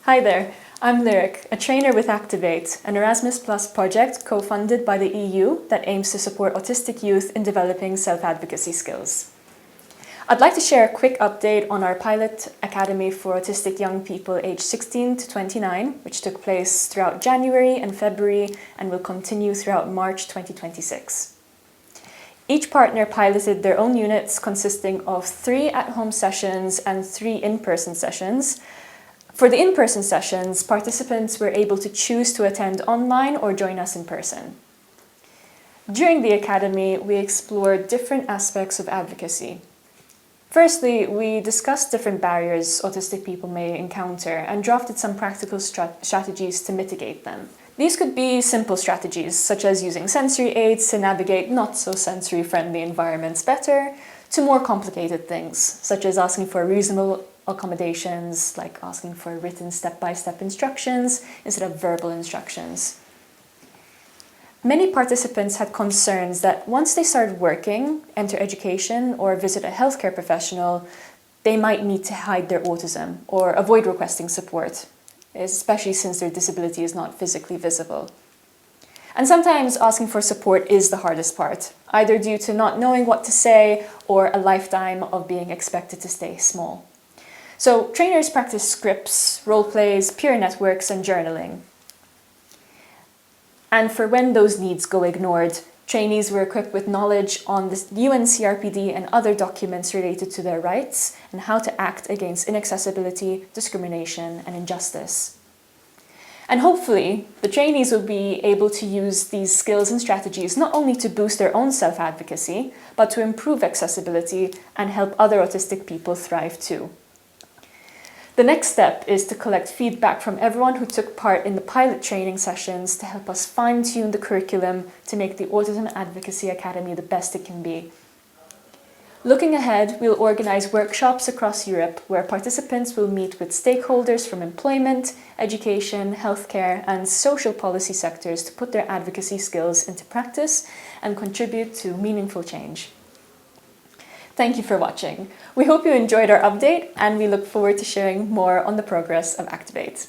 Hi there, I'm Lyric, a trainer with Activate, an Erasmus Plus project co-funded by the EU that aims to support autistic youth in developing self-advocacy skills. I'd like to share a quick update on our pilot academy for autistic young people aged 16 to 29, which took place throughout January and February and will continue throughout March 2026. Each partner piloted their own units consisting of 3 at-home sessions and 3 in-person sessions. For the in-person sessions, participants were able to choose to attend online or join us in person. During the academy, we explored different aspects of advocacy. Firstly, we discussed different barriers autistic people may encounter and drafted some practical strategies to mitigate them. These could be simple strategies, such as using sensory aids to navigate not-so-sensory-friendly environments better, to more complicated things, such as asking for reasonable accommodations, like asking for written step-by-step instructions instead of verbal instructions. Many participants had concerns that once they started working, enter education, or visit a healthcare professional, they might need to hide their autism or avoid requesting support, especially since their disability is not physically visible. And sometimes asking for support is the hardest part, either due to not knowing what to say or a lifetime of being expected to stay small. So trainers practice scripts, role plays, peer networks, and journaling. And for when those needs go ignored, trainees were equipped with knowledge on the UN CRPD and other documents related to their rights and how to act against inaccessibility, discrimination, and injustice. And hopefully, the trainees will be able to use these skills and strategies not only to boost their own self-advocacy, but to improve accessibility and help other autistic people thrive too. The next step is to collect feedback from everyone who took part in the pilot training sessions to help us fine-tune the curriculum to make the Autism Advocacy Academy the best it can be. Looking ahead, we'll organize workshops across Europe where participants will meet with stakeholders from employment, education, healthcare, and social policy sectors to put their advocacy skills into practice and contribute to meaningful change. Thank you for watching. We hope you enjoyed our update and we look forward to sharing more on the progress of Activate.